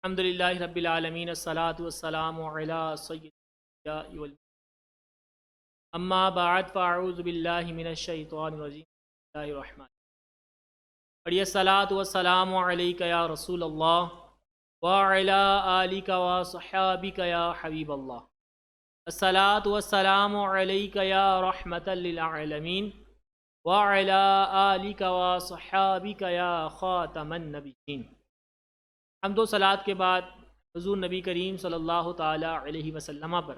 الحمدللہ رب العالمین الصلاۃ والسلام علی سید الانبیاء والمرسلین اما بعد فاعوذ باللہ من الشیطان الرجیم بسم اللہ الرحمن الرحیم الصلاۃ والسلام علیک یا رسول اللہ وعلی آلک وصحابک یا حبیب اللہ الصلاۃ والسلام علیک یا رحمۃ للعالمین وعلی آلک وصحابک یا خاتم النبیین۔ حمد و صلات کے بعد حضور نبی کریم صلی اللہ تعالی علیہ وسلم پر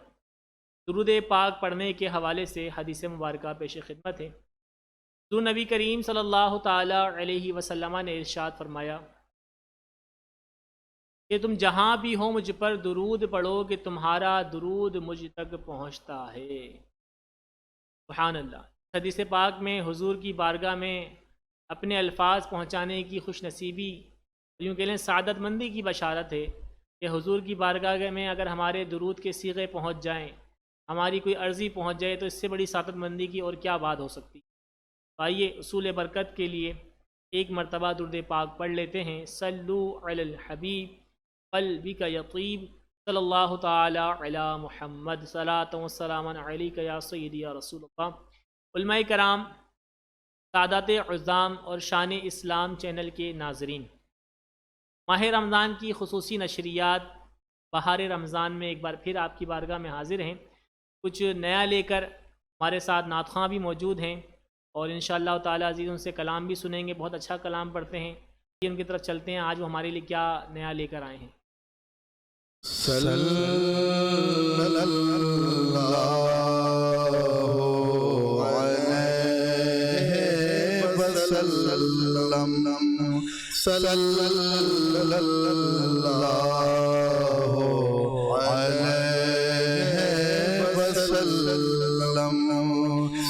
درود پاک پڑھنے کے حوالے سے حدیث مبارکہ پیش خدمت ہے۔ حضور نبی کریم صلی اللہ تعالی علیہ وسلم نے ارشاد فرمایا کہ تم جہاں بھی ہو مجھ پر درود پڑھو کہ تمہارا درود مجھ تک پہنچتا ہے۔ سبحان اللہ۔ حدیث پاک میں حضور کی بارگاہ میں اپنے الفاظ پہنچانے کی خوش نصیبی، یوں کہ لیں سعادت مندی کی بشارت ہے کہ حضور کی بارگاہ میں اگر ہمارے درود کے صیغے پہنچ جائیں، ہماری کوئی عرضی پہنچ جائے تو اس سے بڑی سعادت مندی کی اور کیا بات ہو سکتی۔ آئیے اصول برکت کے لیے ایک مرتبہ درود پاک پڑھ لیتے ہیں۔ صلو علی الحبیب قلبک یطیب صلی اللہ تعالی علی محمد صلاۃ و سلام علیک یا سیدی یا رسول اللہ۔ علماء کرام، سادات عظام اور شان اسلام چینل کے ناظرین، ماہ رمضان کی خصوصی نشریات بہار رمضان میں ایک بار پھر آپ کی بارگاہ میں حاضر ہیں۔ کچھ نیا لے کر ہمارے ساتھ نعت خواں بھی موجود ہیں اور انشاءاللہ تعالی عزیز ان سے کلام بھی سنیں گے۔ بہت اچھا کلام پڑھتے ہیں، یہ ان کی طرف چلتے ہیں۔ آج وہ ہمارے لیے کیا نیا لے کر آئے ہیں۔ صلی اللہ علیہ وسلم، صلی اللہ علیہ وسلم،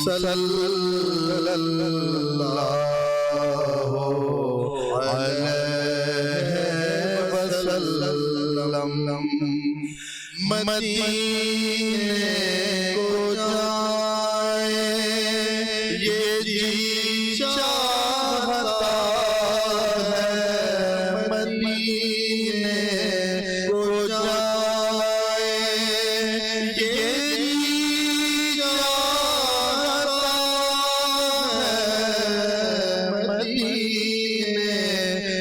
صلی اللہ علیہ وسلم۔ مدینے کو جائے یہ جی چاہتا ہے، مدینے کو جائے یہ جی چاہتا ہے، مدینے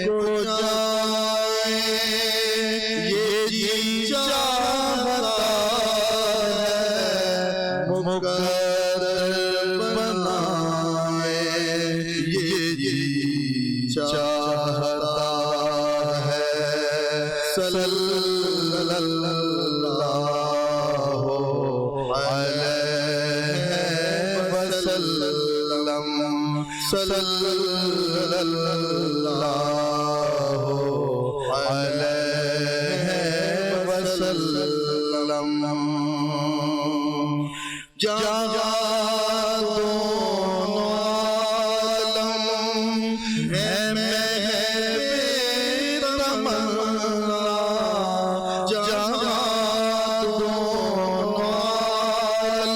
کو جائے یہ جی چاہتا ہے، مقرر بنائے یہ جی چاہتا ہے۔ صلی اللہ علیہ وسلم، صلی اللہ علیہ وسلم۔ جہاں دونوں عالم ہے محب تمنا، جہاں دونوں عالم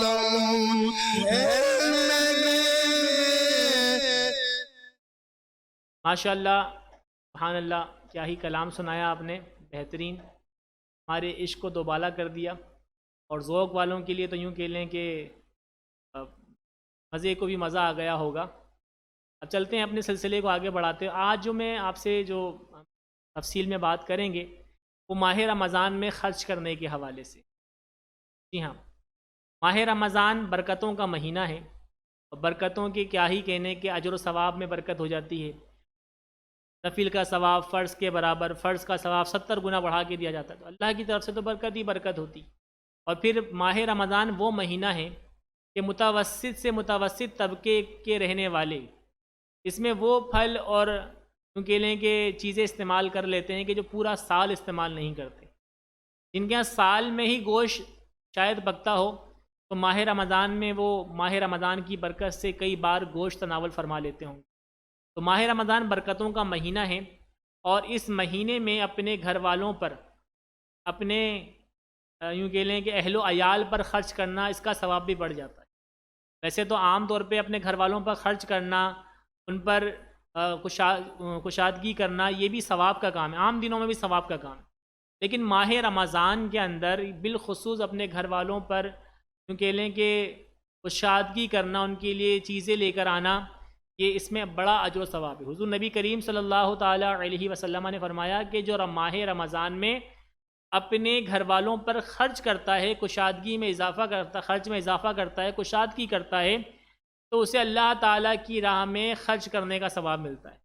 ہے ماشاءاللہ، سبحان اللہ، کیا ہی کلام سنایا آپ نے، بہترین، ہمارے عشق کو دوبالا کر دیا۔ اور ذوق والوں کے لیے تو یوں کہہ لیں کہ مزے کو بھی مزہ آ گیا ہوگا۔ اب چلتے ہیں اپنے سلسلے کو آگے بڑھاتے ہیں۔ آج جو میں آپ سے جو تفصیل میں بات کریں گے وہ ماہ رمضان میں خرچ کرنے کے حوالے سے۔ جی ہاں، ماہ رمضان برکتوں کا مہینہ ہے، اور برکتوں کے کیا ہی کہنے کہ اجر و ثواب میں برکت ہو جاتی ہے۔ نفل کا ثواب فرض کے برابر، فرض کا ثواب 70 گنا بڑھا کے دیا جاتا ہے۔ تو اللہ کی طرف سے تو برکت ہی برکت ہوتی۔ اور پھر ماہ رمضان وہ مہینہ ہے کہ متوسط سے متوسط طبقے کے رہنے والے اس میں وہ پھل اور یوں کہہ لیں کہ چیزیں استعمال کر لیتے ہیں کہ جو پورا سال استعمال نہیں کرتے۔ جن کے یہاں سال میں ہی گوشت شاید پکتا ہو تو ماہ رمضان میں وہ ماہ رمضان کی برکت سے کئی بار گوشت تناول فرما لیتے ہوں۔ تو ماہ رمضان برکتوں کا مہینہ ہے، اور اس مہینے میں اپنے گھر والوں پر، اپنے یوں کہہ لیں کہ اہل و عیال پر خرچ کرنا، اس کا ثواب بھی بڑھ جاتا ہے۔ ویسے تو عام طور پہ اپنے گھر والوں پر خرچ کرنا، ان پر کشادگی کرنا، یہ بھی ثواب کا کام ہے، عام دنوں میں بھی ثواب کا کام ہے، لیکن ماہ رمضان کے اندر بالخصوص اپنے گھر والوں پر یوں کہہ لیں کہ کشادگی کرنا، ان کے لیے چیزیں لے کر آنا، یہ اس میں بڑا اجر و ثواب ہے۔ حضور نبی کریم صلی اللہ تعالیٰ علیہ وسلم نے فرمایا کہ جو ماہ رمضان میں اپنے گھر والوں پر خرچ کرتا ہے، کشادگی میں اضافہ کرتا، خرچ میں اضافہ کرتا ہے، کشادگی کرتا ہے، تو اسے اللہ تعالیٰ کی راہ میں خرچ کرنے کا ثواب ملتا ہے۔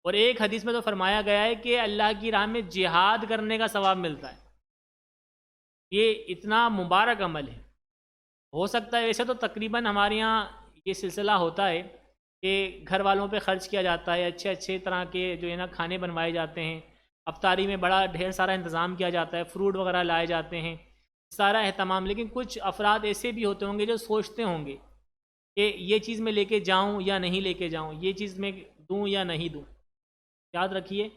اور ایک حدیث میں تو فرمایا گیا ہے کہ اللہ کی راہ میں جہاد کرنے کا ثواب ملتا ہے۔ یہ اتنا مبارک عمل ہے۔ ہو سکتا ہے ویسے تو تقریباً ہمارے یہاں یہ سلسلہ ہوتا ہے کہ گھر والوں پہ خرچ کیا جاتا ہے، اچھے اچھے طرح کے جو ہے نا کھانے بنوائے جاتے ہیں، افطاری میں بڑا ڈھیر سارا انتظام کیا جاتا ہے، فروٹ وغیرہ لائے جاتے ہیں، سارا اہتمام۔ لیکن کچھ افراد ایسے بھی ہوتے ہوں گے جو سوچتے ہوں گے کہ یہ چیز میں لے کے جاؤں یا نہیں لے کے جاؤں، یہ چیز میں دوں یا نہیں دوں۔ یاد رکھیے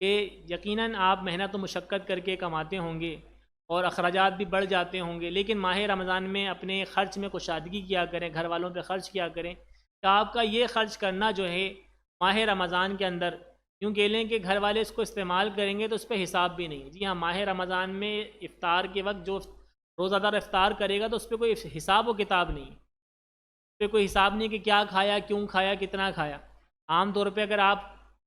کہ یقیناً آپ محنت و مشقت کر کے کماتے ہوں گے اور اخراجات بھی بڑھ جاتے ہوں گے، لیکن ماہ رمضان میں اپنے خرچ میں کشادگی کیا کریں، گھر والوں پہ خرچ کیا کریں، کہ آپ کا یہ خرچ کرنا جو ہے ماہ رمضان کے اندر، یوں کہہ لیں کہ گھر والے اس کو استعمال کریں گے تو اس پہ حساب بھی نہیں ہے۔ جی ہاں، ماہ رمضان میں افطار کے وقت جو روزہ دار افطار کرے گا تو اس پہ کوئی حساب و کتاب نہیں ہے، اس پہ کوئی حساب نہیں کہ کیا کھایا، کیوں کھایا، کتنا کھایا۔ عام طور پہ اگر آپ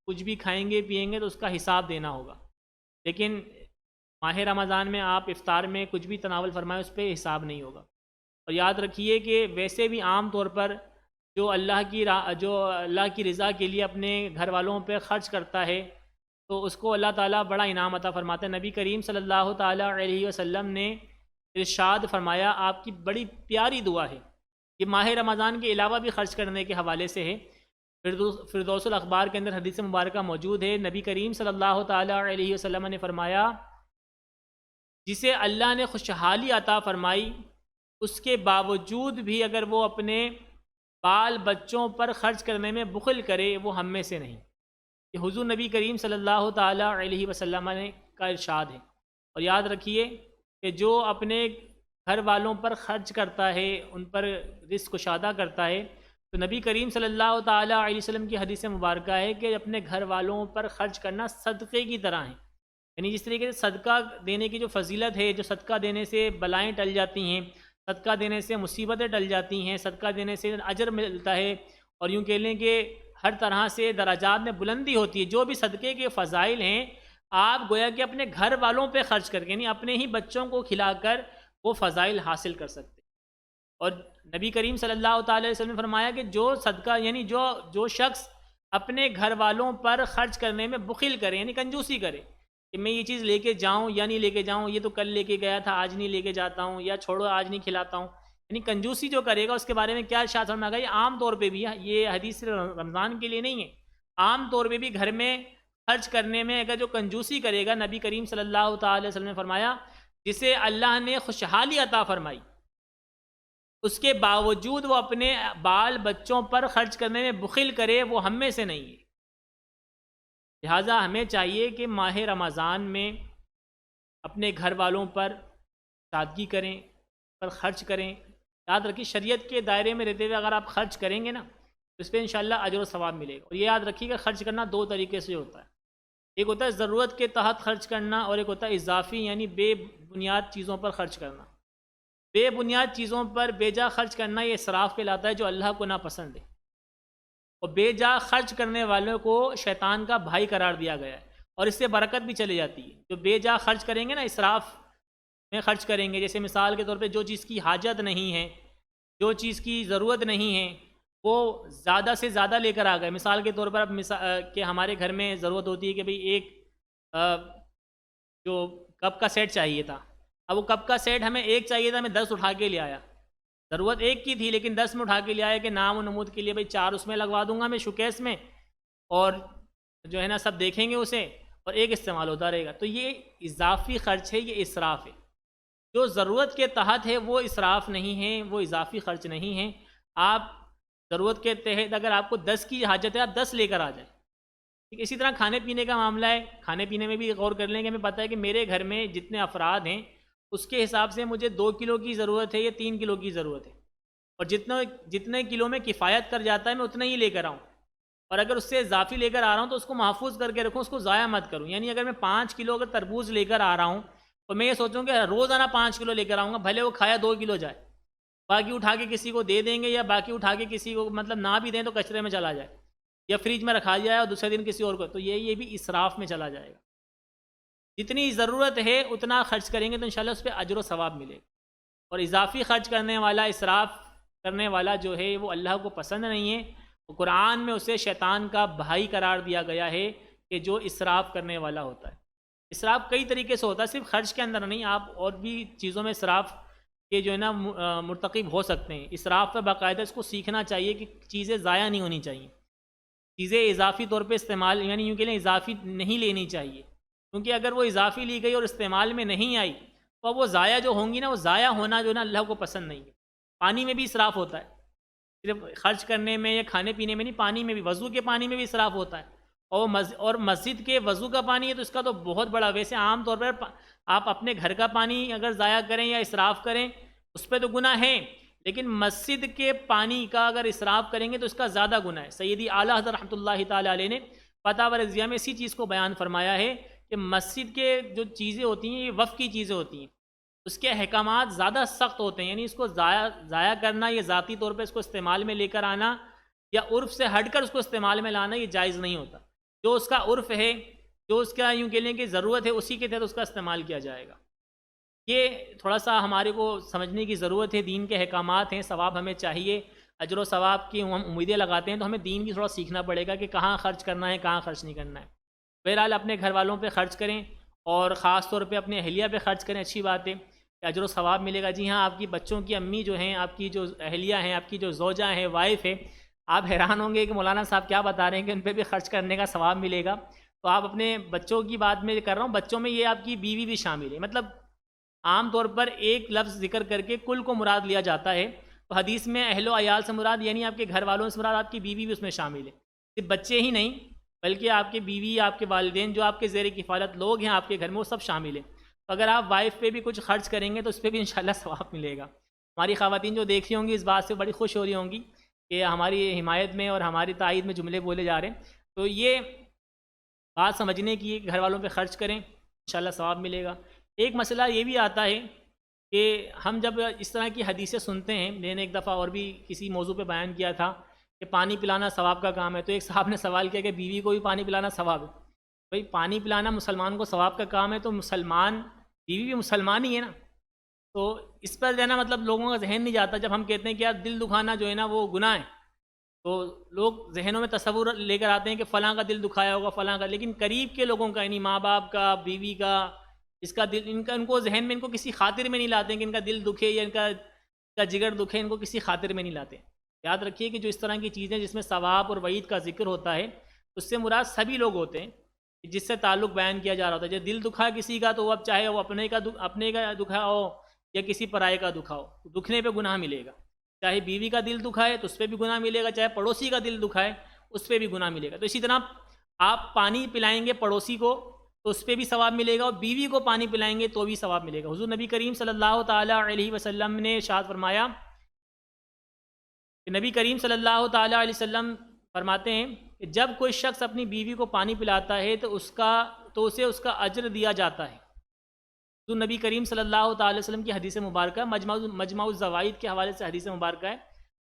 کچھ بھی کھائیں گے پئیں گے تو اس کا حساب دینا ہوگا، لیکن ماہ رمضان میں آپ افطار میں کچھ بھی تناول فرمائیں اس پہ حساب نہیں ہوگا۔ اور یاد رکھیے کہ ویسے بھی عام طور پر جو اللہ کی رضا کے لیے اپنے گھر والوں پہ خرچ کرتا ہے تو اس کو اللہ تعالیٰ بڑا انعام عطا فرماتا ہے۔ نبی کریم صلی اللہ تعالیٰ علیہ وسلم نے ارشاد فرمایا، آپ کی بڑی پیاری دعا ہے، یہ ماہ رمضان کے علاوہ بھی خرچ کرنے کے حوالے سے ہے۔ فردوس الاخبار کے اندر حدیث مبارکہ موجود ہے، نبی کریم صلی اللہ تعالیٰ علیہ وسلم نے فرمایا، جسے اللہ نے خوشحالی عطا فرمائی اس کے باوجود بھی اگر وہ اپنے بال بچوں پر خرچ کرنے میں بخل کرے، وہ ہم میں سے نہیں۔ یہ حضور نبی کریم صلی اللہ تعالیٰ علیہ وسلم نے کا ارشاد ہے۔ اور یاد رکھیے کہ جو اپنے گھر والوں پر خرچ کرتا ہے، ان پر رزق کشادہ کرتا ہے، تو نبی کریم صلی اللہ تعالیٰ علیہ وسلم کی حدیث مبارکہ ہے کہ اپنے گھر والوں پر خرچ کرنا صدقے کی طرح ہے۔ یعنی جس طریقے سے صدقہ دینے کی جو فضیلت ہے، جو صدقہ دینے سے بلائیں ٹل جاتی ہیں، صدقہ دینے سے مصیبتیں ٹل جاتی ہیں، صدقہ دینے سے اجر ملتا ہے، اور یوں کہہ لیں کہ ہر طرح سے درجات میں بلندی ہوتی ہے، جو بھی صدقے کے فضائل ہیں آپ گویا کہ اپنے گھر والوں پہ خرچ کر کے، یعنی اپنے ہی بچوں کو کھلا کر وہ فضائل حاصل کر سکتے۔ اور نبی کریم صلی اللہ تعالی علیہ وسلم نے فرمایا کہ جو صدقہ، یعنی جو شخص اپنے گھر والوں پر خرچ کرنے میں بخل کرے، یعنی کنجوسی کرے کہ میں یہ چیز لے کے جاؤں یا نہیں لے کے جاؤں، یہ تو کل لے کے گیا تھا آج نہیں لے کے جاتا ہوں، یا چھوڑو آج نہیں کھلاتا ہوں، یعنی کنجوسی جو کرے گا اس کے بارے میں کیا ارشاد فرمایا گیا؟ یہ عام طور پہ بھی، یہ حدیث رمضان کے لیے نہیں ہے، عام طور پہ بھی گھر میں خرچ کرنے میں اگر جو کنجوسی کرے گا، نبی کریم صلی اللہ تعالی علیہ وسلم نے فرمایا جسے اللہ نے خوشحالی عطا فرمائی اس کے باوجود وہ اپنے بال بچوں پر خرچ کرنے میں بخل کرے، وہ ہم میں سے نہیں ہے۔ لہٰذا ہمیں چاہیے کہ ماہ رمضان میں اپنے گھر والوں پر سادگی کریں، پر خرچ کریں۔ یاد رکھیے شریعت کے دائرے میں رہتے ہوئے اگر آپ خرچ کریں گے نا تو اس پہ انشاءاللہ اجر و ثواب ملے گا۔ اور یہ یاد رکھیے کہ خرچ کرنا دو طریقے سے ہوتا ہے، ایک ہوتا ہے ضرورت کے تحت خرچ کرنا، اور ایک ہوتا ہے اضافی یعنی بے بنیاد چیزوں پر خرچ کرنا۔ بے بنیاد چیزوں پر بے جا خرچ کرنا یہ اسراف کہلاتا ہے، جو اللہ کو ناپسند ہے، اور بے جا خرچ کرنے والوں کو شیطان کا بھائی قرار دیا گیا ہے، اور اس سے برکت بھی چلی جاتی ہے۔ جو بے جا خرچ کریں گے نا، اسراف میں خرچ کریں گے، جیسے مثال کے طور پہ جو چیز کی حاجت نہیں ہے، جو چیز کی ضرورت نہیں ہے، وہ زیادہ سے زیادہ لے کر آ گئے۔ مثال کے طور پر اب کہ ہمارے گھر میں ضرورت ہوتی ہے کہ بھئی ایک جو کپ کا سیٹ چاہیے تھا، اب وہ کپ کا سیٹ ہمیں ایک چاہیے تھا، میں 10 اٹھا کے لے آیا، ضرورت ایک کی تھی لیکن 10 میں اٹھا کے لے آیا کہ نام و نمود کے لیے بھئی 4 اس میں لگوا دوں گا میں شوکیس میں، اور جو ہے نا سب دیکھیں گے اسے، اور ایک استعمال ہوتا رہے گا۔ تو یہ اضافی خرچ ہے، یہ اسراف ہے۔ جو ضرورت کے تحت ہے وہ اسراف نہیں ہے، وہ اضافی خرچ نہیں ہے۔ آپ ضرورت کے تحت اگر آپ کو 10 کی حاجت ہے، آپ 10 لے کر آ جائیں۔ اسی طرح کھانے پینے کا معاملہ ہے، کھانے پینے میں بھی غور کر لیں کہ ہمیں پتہ ہے کہ میرے گھر میں جتنے افراد ہیں اس کے حساب سے مجھے 2 کلو کی ضرورت ہے یا 3 کلو کی ضرورت ہے، اور جتنے کلو میں کفایت کر جاتا ہے میں اتنا ہی لے کر آؤں، اور اگر اس سے اضافی لے کر آ رہا ہوں تو اس کو محفوظ کر کے رکھوں، اس کو ضائع مت کروں۔ یعنی اگر میں 5 کلو اگر تربوز لے کر آ رہا ہوں تو میں یہ سوچوں کہ روزانہ 5 کلو لے کر آؤں گا، بھلے وہ کھایا 2 کلو جائے، باقی اٹھا کے کسی کو دے دیں گے، یا باقی اٹھا کے کسی کو مطلب نہ بھی دیں تو کچرے میں چلا جائے، یا فریج میں رکھا جائے اور دوسرے دن کسی اور کو، تو یہ بھی اسراف میں چلا جائے گا۔ جتنی ضرورت ہے اتنا خرچ کریں گے تو انشاءاللہ اس پہ اجر و ثواب ملے گا، اور اضافی خرچ کرنے والا، اسراف کرنے والا جو ہے وہ اللہ کو پسند نہیں ہے۔ قرآن میں اسے شیطان کا بھائی قرار دیا گیا ہے کہ جو اسراف کرنے والا ہوتا ہے۔ اسراف کئی طریقے سے ہوتا ہے، صرف خرچ کے اندر نہیں، آپ اور بھی چیزوں میں اسراف کے جو ہے نا مرتکب ہو سکتے ہیں۔ اسراف پہ باقاعدہ اس کو سیکھنا چاہیے کہ چیزیں ضائع نہیں ہونی چاہیے، چیزیں اضافی طور پہ استعمال، یعنی یوں کہ لیں اضافی نہیں لینی چاہیے، کیونکہ اگر وہ اضافی لی گئی اور استعمال میں نہیں آئی تو وہ ضائع جو ہوں گی نا، وہ ضائع ہونا جو ہے نا اللہ کو پسند نہیں ہے۔ پانی میں بھی اسراف ہوتا ہے، صرف خرچ کرنے میں یا کھانے پینے میں نہیں، پانی میں بھی، وضو کے پانی میں بھی اسراف ہوتا ہے، اور مسجد کے وضو کا پانی ہے تو اس کا تو بہت بڑا، ویسے عام طور پر آپ اپنے گھر کا پانی اگر ضائع کریں یا اسراف کریں اس پہ تو گناہ ہے، لیکن مسجد کے پانی کا اگر اسراف کریں گے تو اس کا زیادہ گناہ ہے۔ سیدی اعلیٰ حضرت رحمۃ اللہ تعالی علیہ نے فتاوی رضیہ میں اسی چیز کو بیان فرمایا ہے کہ مسجد کے جو چیزیں ہوتی ہیں یہ وقف کی چیزیں ہوتی ہیں، اس کے احکامات زیادہ سخت ہوتے ہیں، یعنی اس کو ضائع کرنا، یہ ذاتی طور پہ اس کو استعمال میں لے کر آنا یا عرف سے ہٹ کر اس کو استعمال میں لانا یہ جائز نہیں ہوتا۔ جو اس کا عرف ہے، جو اس کا یوں کہہ لیں کہ ضرورت ہے، اسی کے تحت اس کا استعمال کیا جائے گا۔ یہ تھوڑا سا ہمارے کو سمجھنے کی ضرورت ہے، دین کے احکامات ہیں، ثواب ہمیں چاہیے، اجر و ثواب کی ہم امیدیں لگاتے ہیں تو ہمیں دین کی تھوڑا سیکھنا پڑے گا کہ کہاں خرچ کرنا ہے، کہاں خرچ نہیں کرنا ہے۔ بہرحال اپنے گھر والوں پہ خرچ کریں اور خاص طور پہ اپنے اہلیہ پہ خرچ کریں، اچھی بات ہے کہ اجر و ثواب ملے گا۔ جی ہاں، آپ کی بچوں کی امی جو ہیں، آپ کی جو اہلیہ ہیں، آپ کی جو زوجہ ہیں، وائف ہے، آپ حیران ہوں گے کہ مولانا صاحب کیا بتا رہے ہیں کہ ان پہ بھی خرچ کرنے کا ثواب ملے گا۔ تو آپ اپنے بچوں کی بات میں کر رہا ہوں، بچوں میں یہ آپ کی بیوی بھی شامل ہے، مطلب عام طور پر ایک لفظ ذکر کر کے کل کو مراد لیا جاتا ہے، تو حدیث میں اہل و عیال سے مراد یعنی آپ کے گھر والوں سے مراد آپ کی بیوی بھی اس میں شامل ہے، صرف بچے ہی نہیں بلکہ آپ کے بیوی، آپ کے والدین، جو آپ کے زیر کفالت لوگ ہیں آپ کے گھر میں، وہ سب شامل ہیں۔ تو اگر آپ وائف پہ بھی کچھ خرچ کریں گے تو اس پہ بھی انشاءاللہ ثواب ملے گا۔ ہماری خواتین جو دیکھ رہی ہوں گی اس بات سے بڑی خوش ہو رہی ہوں گی کہ ہماری حمایت میں اور ہماری تائید میں جملے بولے جا رہے ہیں، تو یہ بات سمجھنے کی کہ گھر والوں پہ خرچ کریں، انشاءاللہ ثواب ملے گا۔ ایک مسئلہ یہ بھی آتا ہے کہ ہم جب اس طرح کی حدیثیں سنتے ہیں، میں نے ایک دفعہ اور بھی کسی موضوع پہ بیان کیا تھا کہ پانی پلانا ثواب کا کام ہے، تو ایک صاحب نے سوال کیا کہ بیوی کو بھی پانی پلانا ثواب ہے؟ بھائی پانی پلانا مسلمان کو ثواب کا کام ہے تو مسلمان، بیوی بھی مسلمان ہی ہے نا، تو اس پر جو ہے نا مطلب لوگوں کا ذہن نہیں جاتا جب ہم کہتے ہیں کہ یار دل دکھانا جو ہے نا وہ گناہ ہے، تو لوگ ذہنوں میں تصور لے کر آتے ہیں کہ فلاں کا دل دکھایا ہوگا، فلاں کا، لیکن قریب کے لوگوں کا، یعنی ماں باپ کا، بیوی کا، اس کا دل، ان کو ذہن میں، ان کو کسی خاطر میں نہیں لاتے کہ ان کا دل دکھے یا ان کا جگر دکھے، ان کو کسی خاطر میں نہیں لاتے۔ یاد رکھیے کہ جو اس طرح کی چیزیں جس میں ثواب اور وعید کا ذکر ہوتا ہے اس سے مراد سبھی لوگ ہوتے ہیں جس سے تعلق بیان کیا جا رہا ہوتا ہے۔ جب دل دکھا کسی کا تو وہ اب چاہے وہ اپنے کا دکھا ہو یا کسی پرائے کا دکھا ہو، دکھنے پہ گناہ ملے گا۔ چاہے بیوی کا دل دکھائے تو اس پہ بھی گناہ ملے گا، چاہے پڑوسی کا دل دکھائے اس پہ بھی گناہ ملے گا۔ تو اسی طرح آپ پانی پلائیں گے پڑوسی کو تو اس پہ بھی ثواب ملے گا، اور بیوی کو پانی پلائیں گے تو بھی ثواب ملے گا۔ حضور نبی کریم صلی اللہ تعالیٰ علیہ وسلم نے ارشاد فرمایا کہ نبی کریم صلی اللہ تعالیٰ علیہ وسلم فرماتے ہیں کہ جب کوئی شخص اپنی بیوی کو پانی پلاتا ہے تو اسے اس کا اجر دیا جاتا ہے۔ تو نبی کریم صلی اللہ تعالیٰ علیہ وسلم کی حدیث مبارکہ، مجمع الزوائد کے حوالے سے حدیث مبارکہ ہے۔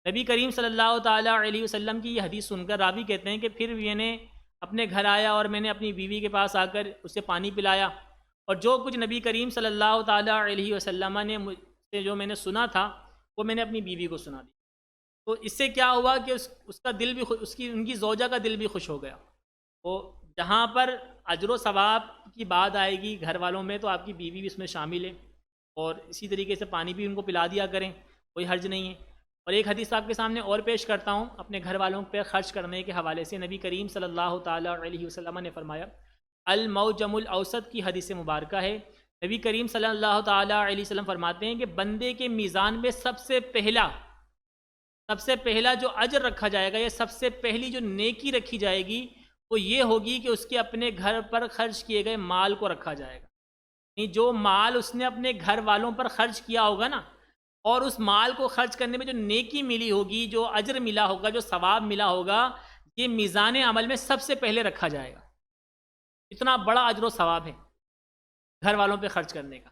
نبی کریم صلی اللہ تعالیٰ علیہ وسلم کی یہ حدیث سن کر راوی کہتے ہیں کہ پھر میں نے اپنے گھر آیا اور میں نے اپنی بیوی کے پاس آ کر اسے پانی پلایا، اور جو کچھ نبی کریم صلی اللہ تعالیٰ علیہ وسلم نے مجھ سے جو میں نے سنا تھا وہ میں نے اپنی بیوی کو سنا دی۔ تو اس سے کیا ہوا کہ اس کا دل بھی، ان کی زوجہ کا دل بھی خوش ہو گیا۔ تو جہاں پر اجر و ثواب کی بات آئے گی گھر والوں میں تو آپ کی بیوی بھی اس میں شامل ہے، اور اسی طریقے سے پانی بھی ان کو پلا دیا کریں، کوئی حرج نہیں ہے۔ اور ایک حدیث آپ کے سامنے اور پیش کرتا ہوں اپنے گھر والوں پہ خرچ کرنے کے حوالے سے۔ نبی کریم صلی اللہ تعالیٰ علیہ وسلم نے فرمایا، الموجم الاوسط کی حدیث مبارکہ ہے، نبی کریم صلی اللہ تعالیٰ علیہ وسلم فرماتے ہیں کہ بندے کے میزان میں سب سے پہلا جو اجر رکھا جائے گا یا سب سے پہلی جو نیکی رکھی جائے گی وہ یہ ہوگی کہ اس کے اپنے گھر پر خرچ کیے گئے مال کو رکھا جائے گا۔ یعنی جو مال اس نے اپنے گھر والوں پر خرچ کیا ہوگا نا، اور اس مال کو خرچ کرنے میں جو نیکی ملی ہوگی، جو اجر ملا ہوگا، جو ثواب ملا ہوگا، یہ میزان عمل میں سب سے پہلے رکھا جائے گا۔ اتنا بڑا اجر و ثواب ہے گھر والوں پہ خرچ کرنے کا۔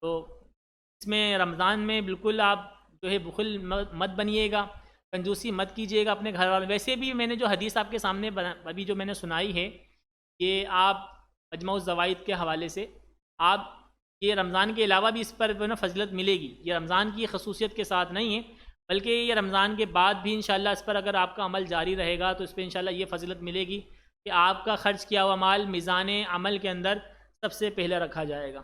تو اس میں رمضان میں بالکل آپ جو ہے بخل مت بنیے گا، کنجوسی مت کیجیے گا اپنے گھر والوں۔ ویسے بھی میں نے جو حدیث آپ کے سامنے ابھی جو میں نے سنائی ہے، کہ آپ مجموع الزوائد کے حوالے سے آپ یہ رمضان کے علاوہ بھی اس پر جو ہے نا فضیلت ملے گی۔ یہ رمضان کی خصوصیت کے ساتھ نہیں ہے، بلکہ یہ رمضان کے بعد بھی انشاءاللہ اس پر اگر آپ کا عمل جاری رہے گا تو اس پہ انشاءاللہ یہ فضیلت ملے گی کہ آپ کا خرچ کیا ہوا مال میزان عمل کے اندر سب سے پہلے رکھا جائے گا۔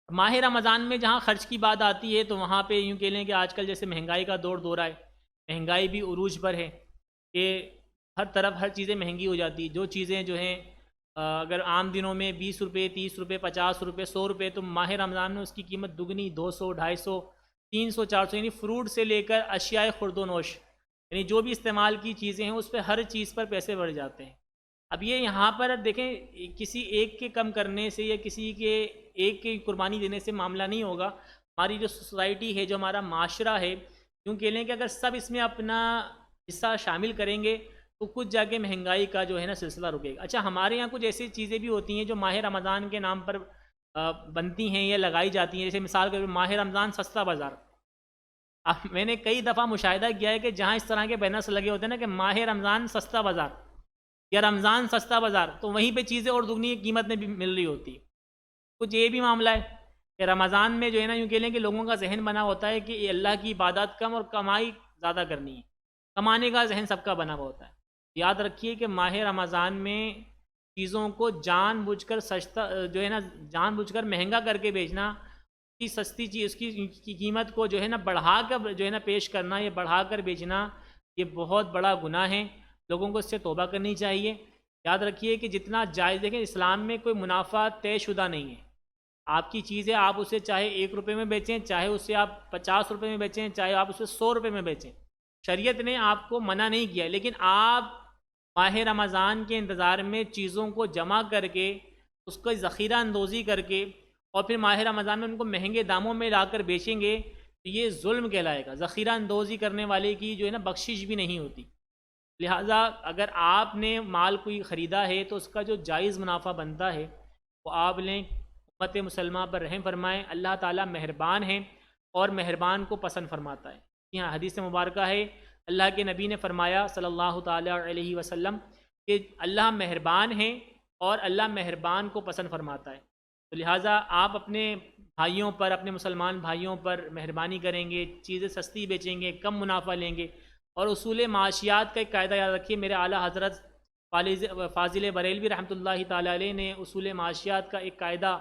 ماہ رمضان میں جہاں خرچ کی بات آتی ہے تو وہاں پہ یوں کہہ لیں کہ آج کل جیسے مہنگائی کا دور ہے، مہنگائی بھی عروج پر ہے کہ ہر طرف ہر چیزیں مہنگی ہو جاتی۔ جو چیزیں جو ہیں اگر عام دنوں میں 20 روپے 30 روپے 50 روپے 100 روپے، تو ماہ رمضان میں اس کی قیمت دگنی 200 250 300 400، یعنی فروٹ سے لے کر اشیاء خورد و نوش، یعنی جو بھی استعمال کی چیزیں ہیں اس پہ ہر چیز پر پیسے بڑھ جاتے ہیں۔ اب یہ یہاں پر دیکھیں کسی ایک کے کم کرنے سے یا کسی کے ایک کی قربانی دینے سے معاملہ نہیں ہوگا۔ ہماری جو سوسائٹی ہے، جو ہمارا معاشرہ ہے، یوں کہہ لیں کہ اگر سب اس میں اپنا حصہ شامل کریں گے تو کچھ جا کے مہنگائی کا جو ہے نا سلسلہ رکے گا۔ اچھا، ہمارے یہاں کچھ ایسی چیزیں بھی ہوتی ہیں جو ماہ رمضان کے نام پر بنتی ہیں یا لگائی جاتی ہیں، جیسے مثال کے طور پر ماہ رمضان سستا بازار۔ اب میں نے کئی دفعہ مشاہدہ کیا ہے کہ جہاں اس طرح کے بینرز لگے ہوتے ہیں نا کہ ماہ رمضان سستا بازار یا رمضان سستا بازار، تو وہیں پہ چیزیں اور دگنی قیمت میں بھی مل رہی ہوتی ہے۔ کچھ یہ بھی معاملہ ہے کہ رمضان میں جو ہے نا یوں کہہ لیں کہ لوگوں کا ذہن بنا ہوتا ہے کہ اللہ کی عبادات کم اور کمائی زیادہ کرنی ہے، کمانے کا ذہن سب کا بنا ہوا ہوتا ہے۔ یاد رکھیے کہ ماہ رمضان میں چیزوں کو جان بوجھ کر سستا جو ہے نا جان بوجھ کر مہنگا کر کے بیچنا، کی سستی چیز اس کی قیمت کو جو ہے نا بڑھا کر جو ہے نا پیش کرنا، یہ بڑھا کر بیچنا، یہ بہت بڑا گناہ ہے۔ لوگوں کو اس سے توبہ کرنی چاہیے۔ یاد رکھیے کہ جتنا جائز، دیکھیں اسلام میں کوئی منافع طے شدہ نہیں ہے۔ آپ کی چیز ہے، آپ اسے چاہے 1 روپے میں بیچیں، چاہے اسے آپ 50 روپے میں بیچیں، چاہے آپ اسے 100 روپے میں بیچیں، شریعت نے آپ کو منع نہیں کیا، لیکن آپ ماہ رمضان کے انتظار میں چیزوں کو جمع کر کے اس کو ذخیرہ اندوزی کر کے اور پھر ماہ رمضان میں ان کو مہنگے داموں میں لا کر بیچیں گے تو یہ ظلم کہلائے گا۔ ذخیرہ اندوزی کرنے والے کی جو ہے نا بخشش بھی نہیں ہوتی۔ لہٰذا اگر آپ نے مال کوئی خریدا ہے تو اس کا جو جائز منافع بنتا ہے وہ آپ لیں۔ امت مسلمہ پر رحم فرمائیں، اللہ تعالیٰ مہربان ہیں اور مہربان کو پسند فرماتا ہے۔ یہاں حدیث مبارکہ ہے، اللہ کے نبی نے فرمایا صلی اللہ تعالیٰ علیہ وسلم کہ اللہ مہربان ہیں اور اللہ مہربان کو پسند فرماتا ہے۔ تو لہٰذا آپ اپنے بھائیوں پر، اپنے مسلمان بھائیوں پر مہربانی کریں گے، چیزیں سستی بیچیں گے، کم منافع لیں گے۔ اور اصول معاشیات کا ایک قاعدہ یاد رکھیے، میرے اعلیٰ حضرت فاضل بریلوی رحمۃ اللہ تعالیٰ علیہ نے اصول معاشیات کا ایک قاعدہ،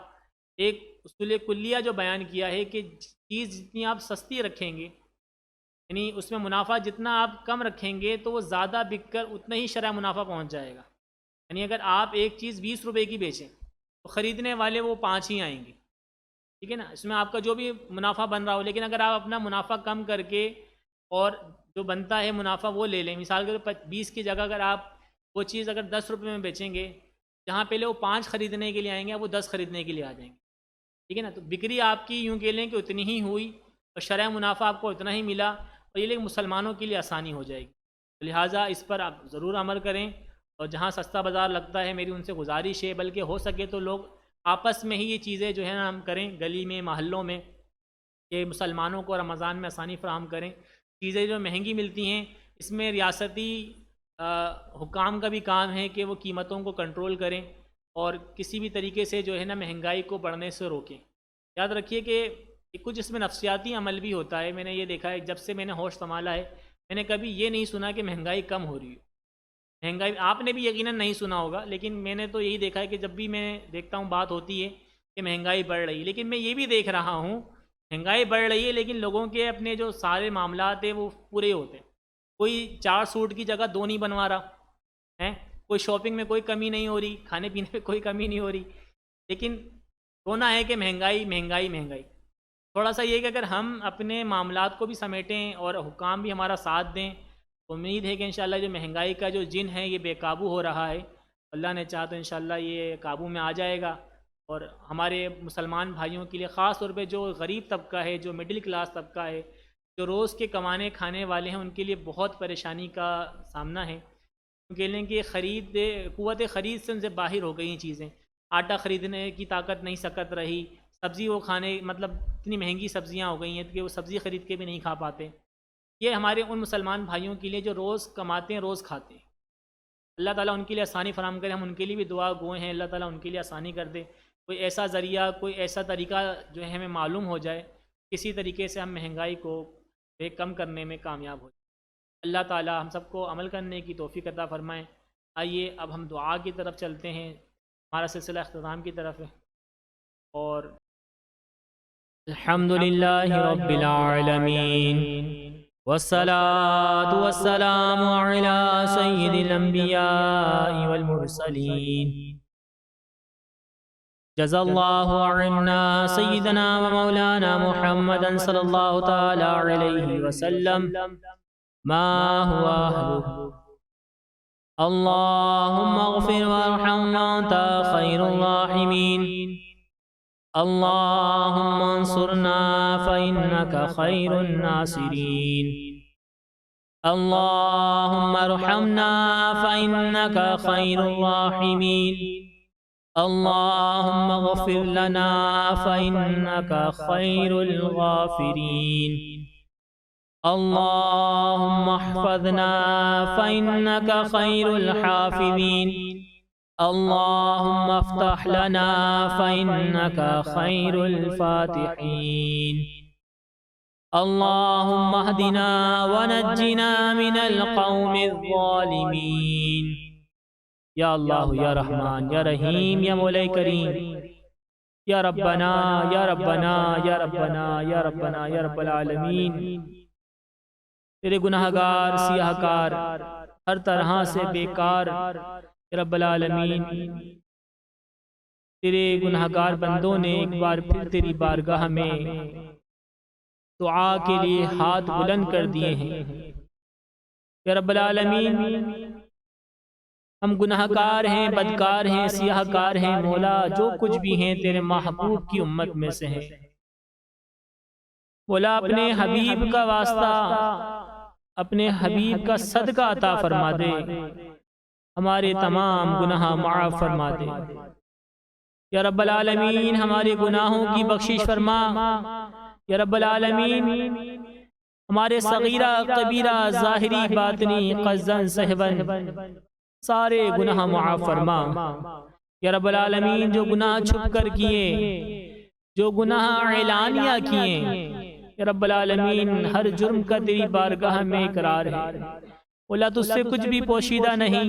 ایک اصول کلیہ جو بیان کیا ہے کہ چیز جتنی آپ سستی رکھیں گے، یعنی اس میں منافع جتنا آپ کم رکھیں گے تو وہ زیادہ بک کر اتنا ہی شرح منافع پہنچ جائے گا۔ یعنی اگر آپ ایک چیز 20 روپے کی بیچیں تو خریدنے والے وہ 5 ہی آئیں گے، ٹھیک ہے نا، اس میں آپ کا جو بھی منافع بن رہا ہو۔ لیکن اگر آپ اپنا منافع کم کر کے اور جو بنتا ہے منافع وہ لے لیں، مثال کے طور پر 20 کی جگہ اگر آپ وہ چیز اگر 10 روپے میں بیچیں گے، جہاں پہلے وہ 5 خریدنے کے لیے آئیں گے وہ 10 خریدنے کے لیے آ جائیں گے، ٹھیک ہے نا۔ تو بکری آپ کی یوں کہہ لیں کہ اتنی ہی ہوئی اور شرح منافع آپ کو اتنا ہی ملا، اور یہ لیکن مسلمانوں کے لیے آسانی ہو جائے گی۔ لہٰذا اس پر آپ ضرور عمل کریں، اور جہاں سستا بازار لگتا ہے میری ان سے گزارش ہے، بلکہ ہو سکے تو لوگ آپس میں ہی یہ چیزیں جو ہے نا ہم کریں، گلی میں محلوں میں، کہ مسلمانوں کو رمضان میں آسانی فراہم کریں۔ چیزیں جو مہنگی ملتی ہیں اس میں ریاستی حکام کا بھی کام ہے کہ وہ قیمتوں کو کنٹرول کریں اور کسی بھی طریقے سے جو ہے نا مہنگائی کو بڑھنے سے روکیں۔ یاد رکھیے کہ کچھ اس میں نفسیاتی عمل بھی ہوتا ہے۔ میں نے یہ دیکھا ہے، جب سے میں نے ہوش سنبھالا ہے میں نے کبھی یہ نہیں سنا کہ مہنگائی کم ہو رہی ہو۔ مہنگائی آپ نے بھی یقیناً نہیں سنا ہوگا، لیکن میں نے تو یہی دیکھا ہے کہ جب بھی میں دیکھتا ہوں بات ہوتی ہے کہ مہنگائی بڑھ رہی ہے، لیکن میں یہ بھی دیکھ رہا ہوں مہنگائی بڑھ رہی ہے لیکن لوگوں کے اپنے جو سارے معاملات ہیں وہ پورے ہوتے ہیں۔ کوئی 4 سوٹ کی جگہ 2 نہیں بنوا رہا ہے، کوئی شاپنگ میں کوئی کمی نہیں ہو رہی، کھانے پینے میں کوئی کمی نہیں ہو رہی، لیکن ہونا ہے کہ مہنگائی مہنگائی مہنگائی۔ تھوڑا سا یہ کہ اگر ہم اپنے معاملات کو بھی سمیٹیں اور حکام بھی ہمارا ساتھ دیں، امید ہے کہ انشاءاللہ جو مہنگائی کا جو جن ہے یہ بے قابو ہو رہا ہے، اللہ نے چاہا تو انشاءاللہ یہ قابو میں آ جائے گا اور ہمارے مسلمان بھائیوں کے لیے خاص طور پہ جو غریب طبقہ ہے، جو مڈل کلاس طبقہ ہے، جو روز کے کمانے کھانے والے ہیں، ان کے لیے بہت پریشانی کا سامنا ہے، کیونکہ کہ قوت خرید سے ان سے باہر ہو گئی ہیں چیزیں. آٹا خریدنے کی طاقت نہیں سکت رہی، سبزی وہ کھانے مطلب اتنی مہنگی سبزیاں ہو گئی ہیں کہ وہ سبزی خرید کے بھی نہیں کھا پاتے. یہ ہمارے ان مسلمان بھائیوں کے لیے جو روز کماتے ہیں، روز کھاتے ہیں، اللہ تعالیٰ ان کے لیے آسانی فراہم کرے. ہم ان کے لیے بھی دعا گوئے ہیں، اللہ تعالیٰ ان کے لیے آسانی کر دے. کوئی ایسا ذریعہ، کوئی ایسا طریقہ جو ہے ہمیں معلوم ہو جائے، کسی طریقے سے ہم مہنگائی کو کم کرنے میں کامیاب ہو جائیں. اللہ تعالیٰ ہم سب کو عمل کرنے کی توفیق عطا فرمائیں. آئیے اب ہم دعا کی طرف چلتے ہیں، ہمارا سلسلہ اختتام کی طرف ہے. اور الحمدللہ رب العالمین والصلاة والسلام علی سید الانبیاء والمرسلین. جزا اللہ عنا سیدنا و مولانا محمدا صلی اللہ تعالی علیہ وسلم ما هو اہلہ. اللہم اغفر وارحم وانت خیر الراحمین. اللہم انصرنا فإنک خیر الناصرین. اللہم ارحمنا فإنک خیر الراحمین. اللہم اغفر لنا فإنک خیر الغافرین. اللہم احفظنا فإنک خیر الحافظین. اللہم افتح لنا فإنک خیر الفاتحین. اللہم اہدنا ونجنا من القوم الظالمین. یا اللہ یا رحمان یا رحیم یا مولا کریم، یا ربنا یا ربنا یا ربنا یا ربنا یا رب العالمین. تیرے گناہ گار، سیاہ کار، ہر طرح سے بیکار رب العالمین، تیرے گناہ گار بندوں نے ایک بار پھر تیری بارگاہ میں دعا کے لیے ہاتھ بلند کر دیے ہیں. یا رب العالمین، ہم گناہ گار ہیں، بدکار ہیں، سیاہ کار ہیں. مولا جو کچھ بھی ہیں تیرے محبوب کی امت میں سے ہیں. مولا اپنے حبیب کا واسطہ، اپنے حبیب کا صدقہ عطا فرما دے، ہمارے تمام گناہ معاف فرما دے. یا رب العالمین ہمارے گناہوں کی بخشش فرما. یا رب العالمین ہمارے صغیرہ کبیرہ ظاہری باطنی قصداً سہواً سارے گناہ معاف فرما. یا رب العالمین جو گناہ چھپ کر کیے، جو گناہ اعلانیہ کیے، یا رب العالمین ہر جرم کا تیری بارگاہ میں اقرار ہے. مولا تجھ سے کچھ بھی پوشیدہ نہیں،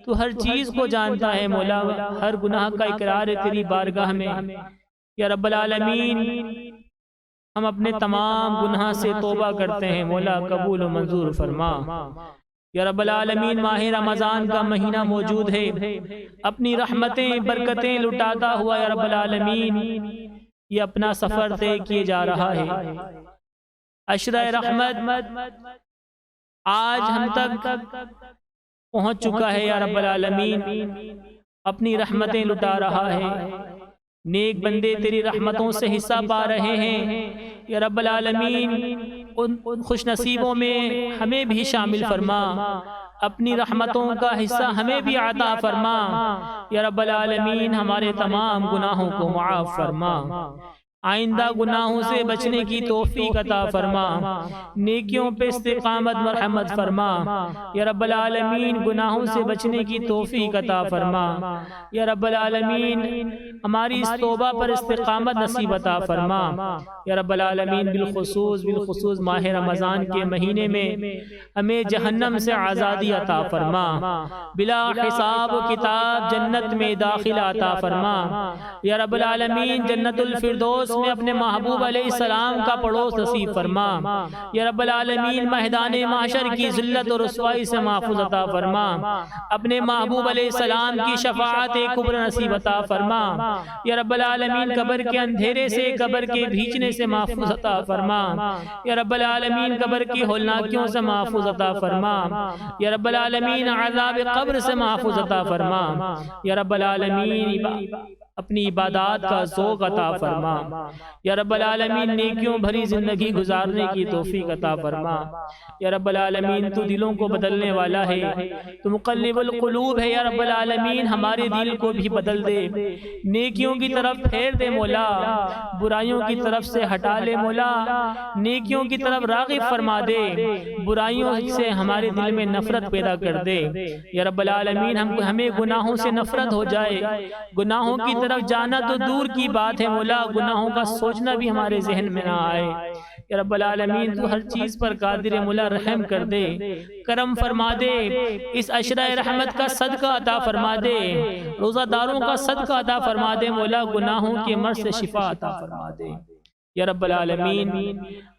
تو ہر چیز کو جانتا ہے. مولا ہر گناہ کا اقرار ہے تیری بارگاہ میں. یا رب العالمین ہم اپنے تمام گناہ سے توبہ کرتے ہیں. مولا قبول و منظور فرما. یا رب العالمین ماہ رمضان کا مہینہ موجود ہے، اپنی رحمتیں برکتیں لٹاتا ہوا یا رب العالمین یہ اپنا سفر طے کیے جا رہا ہے. عشرہ رحمت آج ہم تک پہنچ چکا ہے. یا رب العالمین اپنی رحمتیں لٹا رہا ہے. نیک بندے تیری رحمتوں سے حصہ پا رہے ہیں. یا رب العالمین ان خوش نصیبوں میں ہمیں بھی شامل فرما. اپنی رحمتوں کا حصہ ہمیں بھی عطا فرما. یا رب العالمین ہمارے تمام گناہوں کو معاف فرما. آئندہ گناہوں سے بچنے کی توفیق عطا فرما. نیکیوں پہ استقامت مرحمت فرما. یا رب العالمین گناہوں سے بچنے کی توفیق عطا فرما. یا رب العالمین ہماری اس توبہ پر استقامت نصیب عطا فرما. یا رب العالمین بالخصوص ماہ رمضان کے مہینے میں ہمیں جہنم سے آزادی عطا فرما. بلا حساب و کتاب جنت میں داخلہ عطا فرما. یا رب العالمین جنت الفردوس میں اپنے محبوب علیہ السلام کا پڑوس نصیب فرما. یا رب العالمین میدان محشر کی ذلت اور رسوائی سے محفوظ عطا فرما. اپنے محبوب علیہ السلام کی شفاعت کبری نصیب عطا فرما. یا رب العالمین قبر کے اندھیرے سے، قبر کے بھیجنے سے محفوظ عطا فرما. یا رب العالمین قبر کی ہولناکیوں سے محفوظ عطا فرما. یا رب العالمین عذاب قبر سے محفوظ عطا فرما. یا رب العالمین اپنی عبادات کا ذوق عطا فرما یا رب العالمین، نیکیوں بھری زندگی گزارنے کی توفیق عطا فرما یا رب العالمین۔ تو دلوں کو بدلنے والا ہے، تو مقلب القلوب ہے یا رب العالمین، ہمارے دل کو بھی بدل دے، نیکیوں کی طرف پھیر دے مولا، برائیوں کی طرف سے ہٹا لے مولا، نیکیوں کی طرف راغب فرما دے، برائیوں سے ہمارے دل میں نفرت پیدا کر دے یا رب العالمین۔ ہمیں گناہوں سے نفرت ہو جائے، گناہوں کی طرف جانا تو دور کی بات ہے مولا، گناہوں کا سوچنا بھی ہمارے ذہن میں نہ آئے یا رب العالمین۔ تو ہر چیز پر قادر ہے مولا، رحم کر دے، کرم فرما دے، اس عشرہ رحمت کا صدقہ عطا فرما دے، روزہ داروں کا صدقہ عطا فرما دے مولا، گناہوں کے مرض سے شفا عطا فرما دے یا رب العالمین۔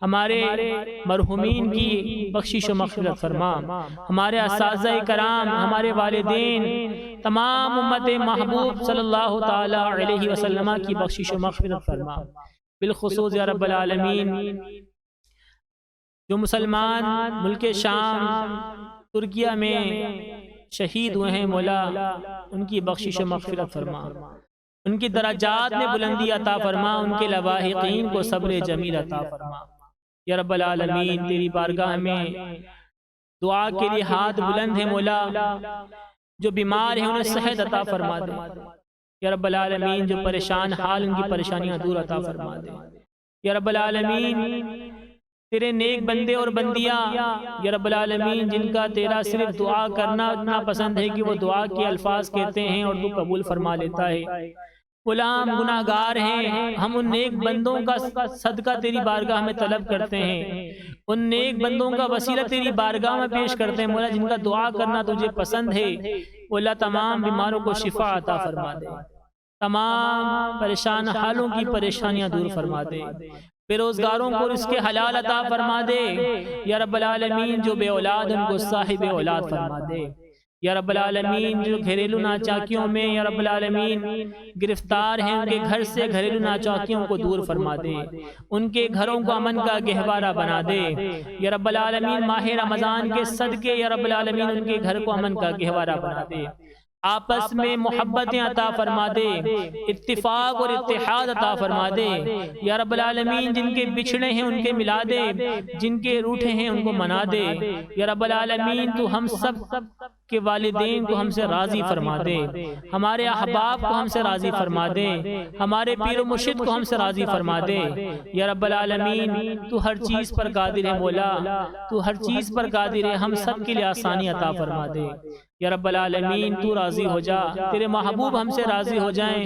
ہمارے مرحومین کی بخشش و مغفرت فرما، ہمارے اساتذہ کرام، ہمارے والدین، تمام امت محبوب صلی اللہ تعالی علیہ وسلم کی بخشش و مغفرت فرما، بالخصوص یا رب العالمین جو مسلمان ملک شام ترکیہ میں شہید ہوئے ہیں مولا، ان کی بخشش و مغفرت فرما، ان کی درجات میں بلندی عطا فرما، ان کے لواحقین کو صبر جمیل عطا فرما یا رب العالمین۔ تیری بارگاہ میں دعا کے لیے ہاتھ بلند ہے مولا، جو بیمار ہیں انہیں صحت عطا فرما دے یا رب العالمین، جو پریشان حال ان کی پریشانیاں دور عطا فرما دے یا رب العالمین۔ تیرے نیک بندے اور بندیاں یا رب العالمین، جن کا تیرا صرف دعا کرنا اتنا پسند ہے کہ وہ دعا کے الفاظ کہتے ہیں اور تو قبول فرما لیتا ہے، غلام گناہگار ہیں، ہم ان نیک بندوں کا صدقہ تیری بارگاہ میں طلب کرتے ہیں، ان نیک بندوں کا وسیلہ تیری بارگاہ میں پیش کرتے ہیں مولا، جن کا دعا کرنا تجھے پسند ہے مولا، تمام بیماروں کو شفا عطا فرما دے، تمام پریشان حالوں کی پریشانیاں دور فرما دے، بے روزگاروں کو رزق حلال عطا فرما دے یا رب العالمین، جو بے اولاد ان کو صاحب اولاد فرما دے یا رب العالمین، جو گھریلو ناچاکیوں میں یا رب العالمین گرفتار ہیں، ان کے گھر سے گھریلو ناچاکیوں کو دور فرما دے، ان کے گھروں کو امن کا گہوارہ بنا دے یا رب العالمین، ماہ رمضان کے صدقے یا رب العالمین ان کے گھر کو امن کا گہوارہ بنا دے، آپس میں محبتیں عطا فرما دے، اتفاق اور اتحاد عطا فرما دے یا رب العالمین، جن کے بچھڑے ہیں ان کے ملا دے، جن کے روٹھے ہیں ان کو منا دے یا رب العالمین۔ تو ہم سب کے والدین کو ہم سے راضی فرما دے، ہمارے احباب کو ہم سے راضی فرما دے، ہمارے پیر و مرشد کو ہم سے راضی فرما دے یا رب العالمین۔ تو ہر چیز پر قادر ہے مولا، تو ہر چیز پر قادر ہے، ہم سب کے لیے آسانی عطا فرما دے یا رب العالمین۔ تو راضی ہو جا، تیرے محبوب ہم سے راضی ہو جائیں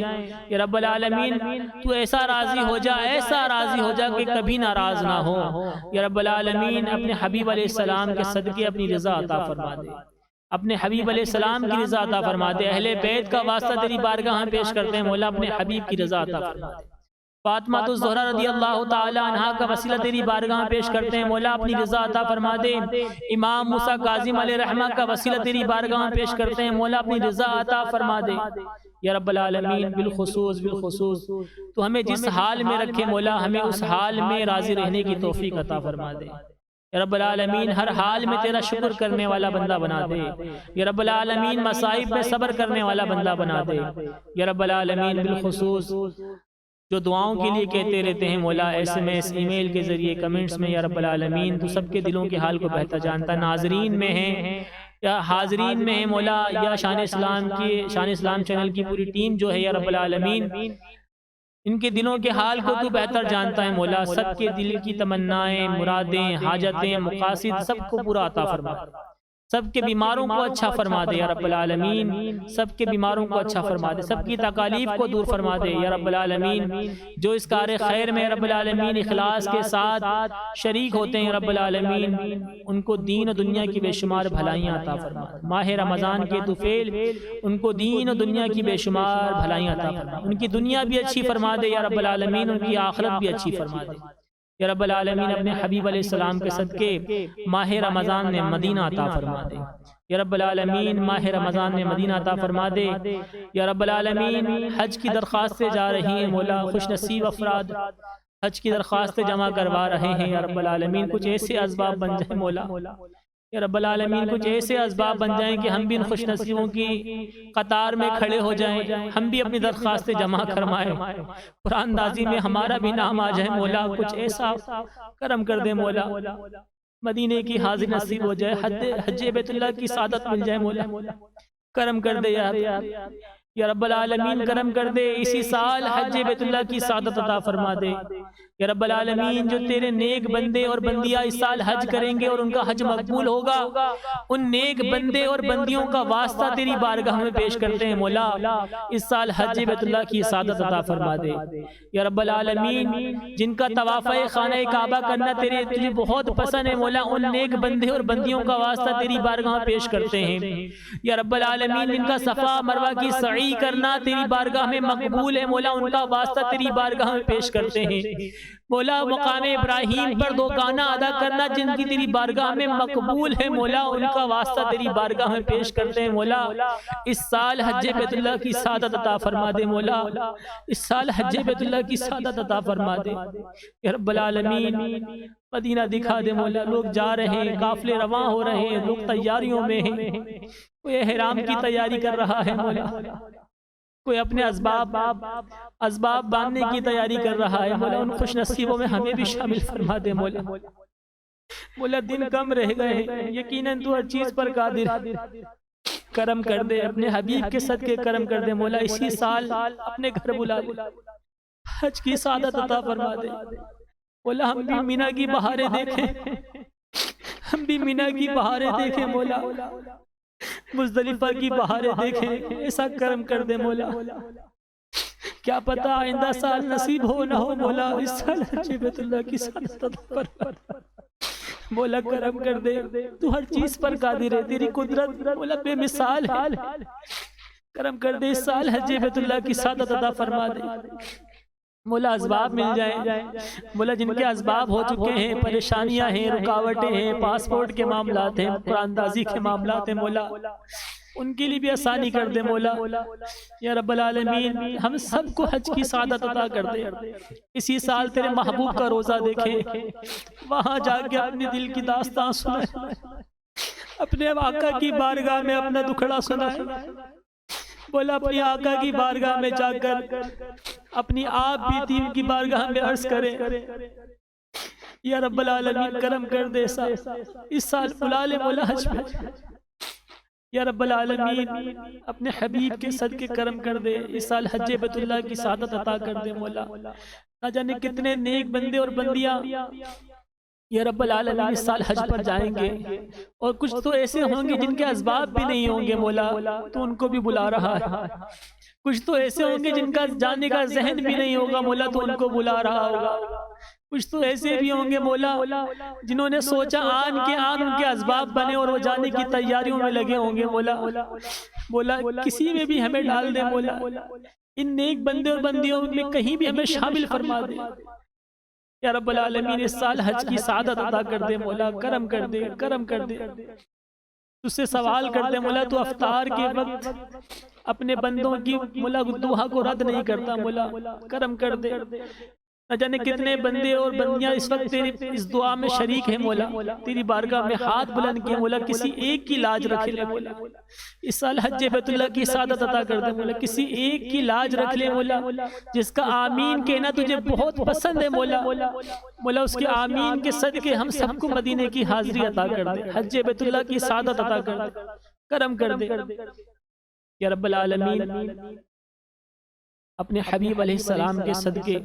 یا رب العالمین، تو ایسا راضی ہو جا، ایسا راضی ہو جا کہ کبھی ناراض نہ ہو یا رب العالمین۔ اپنے حبیب علیہ السلام کے صدقے اپنی رضا عطا فرما دے، اپنے حبیب علیہ السلام کی رضا عطا فرما دے، اہل بیت کا واسطہ تیری بارگاہ میں پیش کرتے ہیں مولا، اپنے حبیب کی رضا عطا فرما دے، فاطمہ الزہرا رضی اللہ تعالی عنہا کا وسیلہ تیری بارگاہ میں پیش کرتے ہیں مولا، اپنی رضا عطا فرما دے، امام موسیٰ کاظم علیہ رحمہ کا وسیلہ تیری بارگاہ میں پیش کرتے ہیں مولا، اپنی رضا عطا فرما دے یا رب العالمین۔ بالخصوص تو ہمیں جس حال میں رکھے مولا، ہمیں اس حال میں راضی رہنے کی توفیق عطا فرما دے یا رب العالمین، ہر حال میں تیرا شکر کرنے والا بندہ بنا دے یا رب العالمین، مصائب میں صبر کرنے والا بندہ بنا دے یا رب العالمین۔ بالخصوص جو دعاؤں کے لیے کہتے رہتے ہیں مولا، SMS ای میل کے ذریعے کمنٹس میں یا رب العالمین، تو سب کے دلوں کے حال کو بہتر جانتا ہے، ناظرین میں ہیں یا حاضرین میں ہیں مولا، یا شان اسلام چینل کی پوری ٹیم جو ہے یا رب العالمین، ان کے دلوں کے حال کو تو بہتر جانتا ہے مولا، سب کے دل کی تمنائیں، مرادیں، حاجتیں، مقاصد سب کو پورا عطا فرما، سب کے بیماروں کو اچھا فرما دے یا رب العالمین، سب کے بیماروں کو اچھا فرما دے، سب کی تکالیف کو دور فرما دے یا رب العالمین۔ جو اس کار خیر میں رب العالمین اخلاص کے ساتھ شریک ہوتے ہیں رب العالمین، ان کو دین و دنیا کی بے شمار بھلائیاں عطا فرما دے، ماہ رمضان کے طفیل ان کو دین و دنیا کی بے شمار بھلائیاں عطا فرما دے، ان کی دنیا بھی اچھی فرما دے یا رب العالمین، ان کی آخرت بھی اچھی فرما دے یا رب العالمین۔ اپنے حبیب علیہ السلام کے صدقے ماہ رمضان میں مدینہ عطا فرما دے یا رب العالمین، ماہ رمضان میں مدینہ عطا فرما دے یا رب العالمین۔ حج کی درخواستیں جا رہی ہیں مولا، خوش نصیب افراد حج کی درخواستیں جمع کروا رہے ہیں یا رب العالمین، کچھ ایسے اسباب بن جائیں مولا یا رب العالمین کچھ ایسے اسباب بن جائیں کہ ہم بھی ان خوش نصیبوں کی قطار میں کھڑے ہو جائیں، ہم بھی اپنی درخواستیں جمع کرمائیں، قرآن اندازی میں ہمارا بھی نام آ جائے مولا، کچھ ایسا کرم کر دے مولا، مدینے کی حاضر نصیب ہو جائے، حج بیت اللہ کی سعادت مل جائے مولا، کرم کر دے یا رب العالمین، کرم کر دے، اسی سال حج بیت اللہ کی سعادت عطا فرما دے یا رب العالمین۔ جو تیرے نیک بندے اور بندیاں اس سال حج کریں گے اور ان کا حج مقبول ہوگا، ان نیک بندے اور بندیوں کا واسطہ تیری بارگاہ میں پیش کرتے ہیں مولا، اس سال حج بیت اللہ کی سعادت عطا فرما دے یا رب العالمین۔ جن کا طواف خانہ کعبہ کرنا تجھے بہت پسند ہے مولا، ان نیک بندے اور بندیوں کا واسطہ تیری بارگاہ میں پیش کرتے ہیں یا رب العالمین۔ جن کا صفا مروہ کی سعی کرنا تیری بارگاہ میں مقبول ہے مولا، ان کا واسطہ تیری بارگاہ میں پیش کرتے ہیں مولا۔ مقام ابراہیم پر دو گانا ادا کرنا جن کی تیری بارگاہ میں مقبول ہے مولا، ان کا واسطہ تیری بارگاہ میں پیش کرتے ہیں مولا۔ اس سال حج بیت اللہ کی سعادت عطا فرما دے مولا، اس سال حج بیت اللہ کی سعادت عطا فرما دے یا رب العالمین۔ مدینہ دکھا دے مولا، لوگ جا رہے ہیں، قافلے رواں ہو رہے ہیں، لوگ تیاریوں میں ہیں، کوئی احرام کی تیاری کر رہا ہے مولا، کوئی اپنے اسباب باندھنے کی تیاری کر رہا ہے مولا، ان خوش نصیبوں میں ہمیں بھی شامل فرما دے مولا۔ مولا دن کم رہ گئے ہیں، یقیناً تو ہر چیز پر قادر ہے، کرم کر دے، اپنے حبیب کے صدقے کرم کر دے مولا، اسی سال اپنے گھر بلا لے، حج کی سعادت عطا فرما دے مولا۔ ہم بھی مینا کی بہاریں دیکھیں، ہم بھی مینا کی بہاریں دیکھیں مولا، مزدلفہ کی بہاریں دیکھیں، ایسا کرم کر دے مولا۔ کیا پتہ آئندہ سال نصیب ہو نہ ہو مولا، اس سال حج بیت اللہ کی سعادت عطا فرما دے مولا، کرم کر دے، تو ہر چیز پر قادر ہے، تیری قدرت مولا بے مثال ہے، کرم کر دے، اس سال حج بیت اللہ کی سعادت عطا فرما دے مولا۔ اسباب مل جائیں مولا، جن کے اسباب ہو چکے ہیں، پریشانیاں ہیں، رکاوٹیں ہیں، پاسپورٹ کے معاملات ہیں، قرآن اندازی کے معاملات ہیں مولا، ان کے لیے بھی آسانی کر دے مولا یا رب العالمین۔ ہم سب کو حج کی سعادت عطا کر دے، اسی سال تیرے محبوب کا روزہ دیکھیں، وہاں جا کے اپنے دل کی داستان سنائیں، اپنے آقا کی بارگاہ میں اپنا دکھڑا سنائیں مولا، اپنی آقا کی بارگاہ میں جا کر اپنی آپ بیتی ان کی بارگاہ میں عرض کریں یا رب العالمین، کرم کر دے، اس سال بلا لے مولا حج میں یا رب العالمین، اپنے حبیب کے صدقے کرم کر دے، اس سال حج بیت اللہ کی سعادت عطا کر دے مولا۔ نہ جانے کتنے نیک بندے اور بندیاں یا رب العالمین اس سال حج پر جائیں گے، اور کچھ تو ایسے ہوں گے جن کے اسباب بھی نہیں ہوں گے مولا، تو ان کو بھی بلا رہا ہے، کچھ تو ایسے ہوں گے جن کا جانے کا ذہن بھی نہیں ہوگا مولا، تو ان کو بلا رہا ہوگا، کچھ تو ایسے بھی ہوں گے مولا جنہوں نے سوچا آن کے آن ان کے اسباب بنے اور وہ جانے کی تیاریوں میں لگے ہوں گے مولا، کسی میں بھی ہمیں ڈال دے مولا، ان نیک بندے اور بندیوں میں کہیں بھی ہمیں شامل فرما دے یا رب العالمین۔ اس سال حج کی سعادت عطا کر دے مولا، کرم کر دے، کرم کر دے، تجھ سے سوال کر دے مولا، تو افطار کے وقت اپنے بندوں کی مولا دعا کو رد نہیں کرتا مولا، کرم کر دے۔ نہ جانے کتنے بندے اور بندیاں اس وقت تیری اس دعا میں شریک ہیں مولا، تیری بارگاہ میں ہاتھ بلند کیے مولا، کسی ایک کی لاج رکھ لے مولا، اس سال حج بیت اللہ کی سعادت عطا کر دے مولا، کسی ایک کی لاج رکھ لے مولا، جس کا آمین کہنا تجھے بہت پسند ہے مولا، اس کے آمین کے صدقے ہم سب کو مدینے کی حاضری عطا کر دے، حج بیت اللہ کی سعادت عطا کر دے، کرم کر دے یا رب العالمین۔ اپنے حبیب علیہ السلام کے صدقے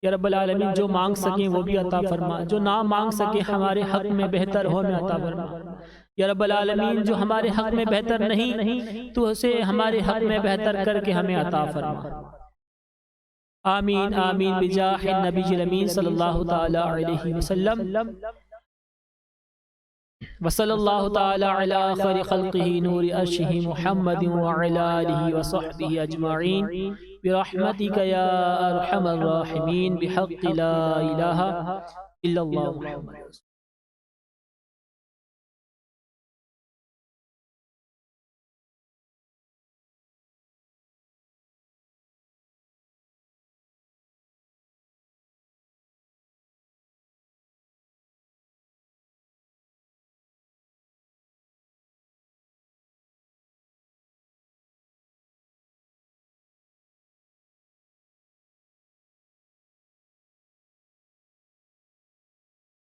یا رب العالمین جو مانگ سکیں وہ بھی عطا فرما، جو نہ مانگ سکیں ہمارے حق میں بہتر ہو میں عطا فرما یا رب العالمین، جو ہمارے حق میں بہتر نہیں تو اسے ہمارے حق میں بہتر کر کے ہمیں عطا فرما، آمین آمین بجاہ النبی الامین صلی اللہ تعالی علیہ وسلم، وصلی اللہ تعالی علی خیر خلقہ نور عرشہ محمد وعلی آلہ وصحبہ اجمعین برحمتک یا ارحم الراحمین بحق لا الہ الا اللہ محمد۔